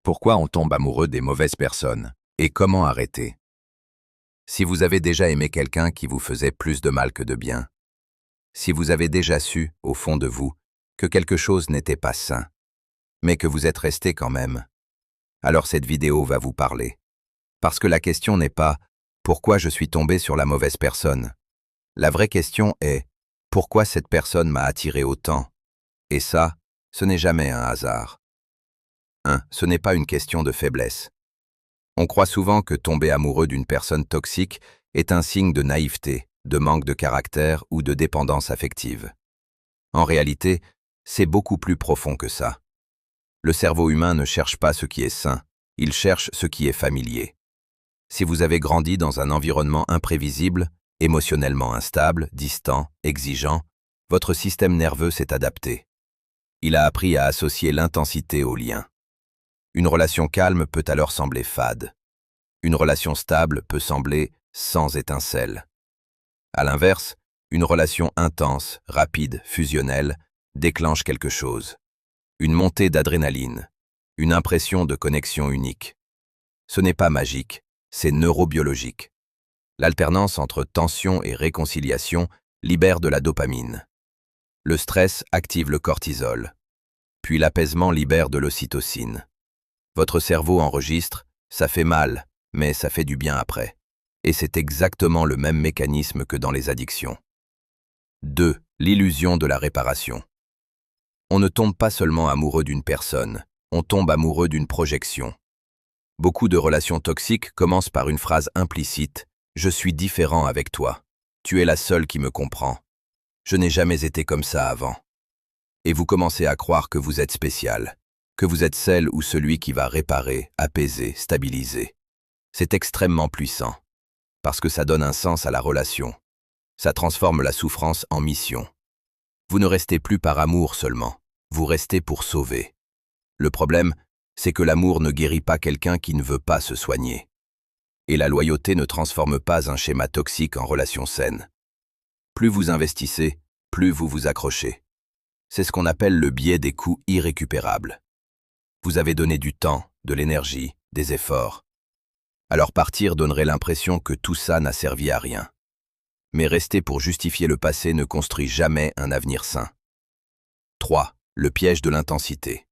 Pourquoi on tombe amoureux des mauvaises personnes? Et comment arrêter? Si vous avez déjà aimé quelqu'un qui vous faisait plus de mal que de bien, si vous avez déjà su, au fond de vous, que quelque chose n'était pas sain, mais que vous êtes resté quand même, alors cette vidéo va vous parler. Parce que la question n'est pas « Pourquoi je suis tombé sur la mauvaise personne ?» La vraie question est « Pourquoi cette personne m'a attiré autant ?» Et ça, ce n'est jamais un hasard. 1. Ce n'est pas une question de faiblesse. On croit souvent que tomber amoureux d'une personne toxique est un signe de naïveté, de manque de caractère ou de dépendance affective. En réalité, c'est beaucoup plus profond que ça. Le cerveau humain ne cherche pas ce qui est sain, il cherche ce qui est familier. Si vous avez grandi dans un environnement imprévisible, émotionnellement instable, distant, exigeant, votre système nerveux s'est adapté. Il a appris à associer l'intensité au lien. Une relation calme peut alors sembler fade. Une relation stable peut sembler sans étincelle. À l'inverse, une relation intense, rapide, fusionnelle, déclenche quelque chose. Une montée d'adrénaline, une impression de connexion unique. Ce n'est pas magique, c'est neurobiologique. L'alternance entre tension et réconciliation libère de la dopamine. Le stress active le cortisol, puis l'apaisement libère de l'ocytocine. Votre cerveau enregistre, ça fait mal, mais ça fait du bien après. Et c'est exactement le même mécanisme que dans les addictions. 2. L'illusion de la réparation. On ne tombe pas seulement amoureux d'une personne, on tombe amoureux d'une projection. Beaucoup de relations toxiques commencent par une phrase implicite « Je suis différent avec toi. Tu es la seule qui me comprend. Je n'ai jamais été comme ça avant. » Et vous commencez à croire que vous êtes spécial, que vous êtes celle ou celui qui va réparer, apaiser, stabiliser. C'est extrêmement puissant, parce que ça donne un sens à la relation. Ça transforme la souffrance en mission. Vous ne restez plus par amour seulement, vous restez pour sauver. Le problème, c'est que l'amour ne guérit pas quelqu'un qui ne veut pas se soigner. Et la loyauté ne transforme pas un schéma toxique en relation saine. Plus vous investissez, plus vous vous accrochez. C'est ce qu'on appelle le biais des coûts irrécupérables. Vous avez donné du temps, de l'énergie, des efforts. Alors partir donnerait l'impression que tout ça n'a servi à rien. Mais rester pour justifier le passé ne construit jamais un avenir sain. 3. Le piège de l'intensité.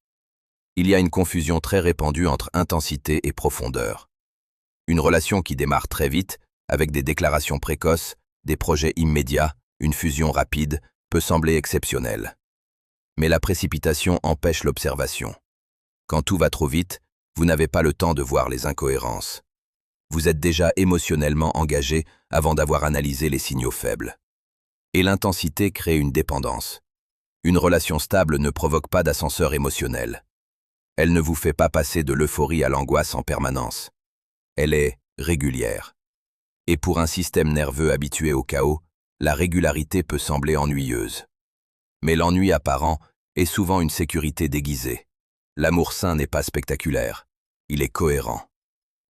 Il y a une confusion très répandue entre intensité et profondeur. Une relation qui démarre très vite, avec des déclarations précoces, des projets immédiats, une fusion rapide, peut sembler exceptionnelle. Mais la précipitation empêche l'observation. Quand tout va trop vite, vous n'avez pas le temps de voir les incohérences. Vous êtes déjà émotionnellement engagé avant d'avoir analysé les signaux faibles. Et l'intensité crée une dépendance. Une relation stable ne provoque pas d'ascenseur émotionnel. Elle ne vous fait pas passer de l'euphorie à l'angoisse en permanence. Elle est régulière. Et pour un système nerveux habitué au chaos, la régularité peut sembler ennuyeuse. Mais l'ennui apparent est souvent une sécurité déguisée. L'amour sain n'est pas spectaculaire, il est cohérent.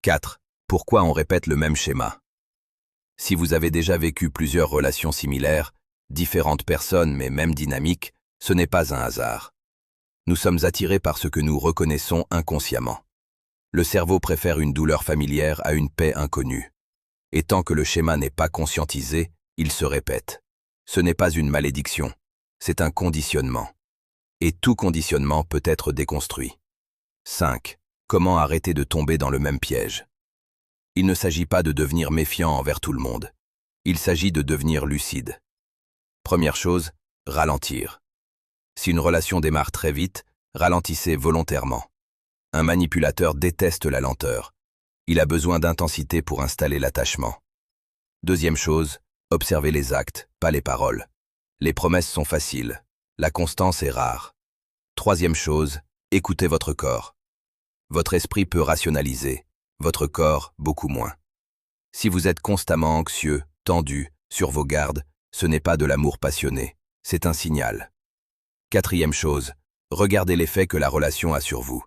4. Pourquoi on répète le même schéma? Si vous avez déjà vécu plusieurs relations similaires, différentes personnes mais même dynamiques, ce n'est pas un hasard. Nous sommes attirés par ce que nous reconnaissons inconsciemment. Le cerveau préfère une douleur familière à une paix inconnue. Et tant que le schéma n'est pas conscientisé, il se répète. Ce n'est pas une malédiction, c'est un conditionnement. Et tout conditionnement peut être déconstruit. 5. Comment arrêter de tomber dans le même piège? Il ne s'agit pas de devenir méfiant envers tout le monde. Il s'agit de devenir lucide. Première chose, ralentir. Si une relation démarre très vite, ralentissez volontairement. Un manipulateur déteste la lenteur. Il a besoin d'intensité pour installer l'attachement. Deuxième chose, observez les actes, pas les paroles. Les promesses sont faciles. La constance est rare. Troisième chose, écoutez votre corps. Votre esprit peut rationaliser, votre corps beaucoup moins. Si vous êtes constamment anxieux, tendu, sur vos gardes, ce n'est pas de l'amour passionné, c'est un signal. Quatrième chose, regardez l'effet que la relation a sur vous.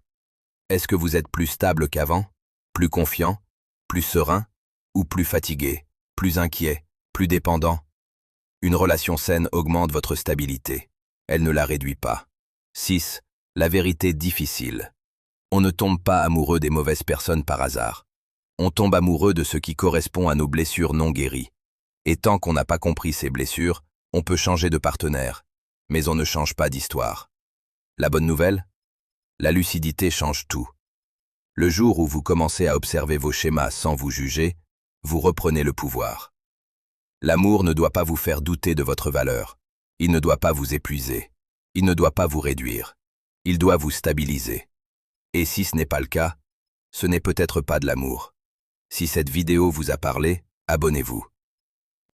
Est-ce que vous êtes plus stable qu'avant, plus confiant, plus serein, ou plus fatigué, plus inquiet, plus dépendant? Une relation saine augmente votre stabilité. Elle ne la réduit pas. 6. La vérité difficile. On ne tombe pas amoureux des mauvaises personnes par hasard. On tombe amoureux de ce qui correspond à nos blessures non guéries. Et tant qu'on n'a pas compris ces blessures, on peut changer de partenaire, mais on ne change pas d'histoire. La bonne nouvelle? La lucidité change tout. Le jour où vous commencez à observer vos schémas sans vous juger, vous reprenez le pouvoir. L'amour ne doit pas vous faire douter de votre valeur. Il ne doit pas vous épuiser. Il ne doit pas vous réduire. Il doit vous stabiliser. Et si ce n'est pas le cas, ce n'est peut-être pas de l'amour. Si cette vidéo vous a parlé, abonnez-vous.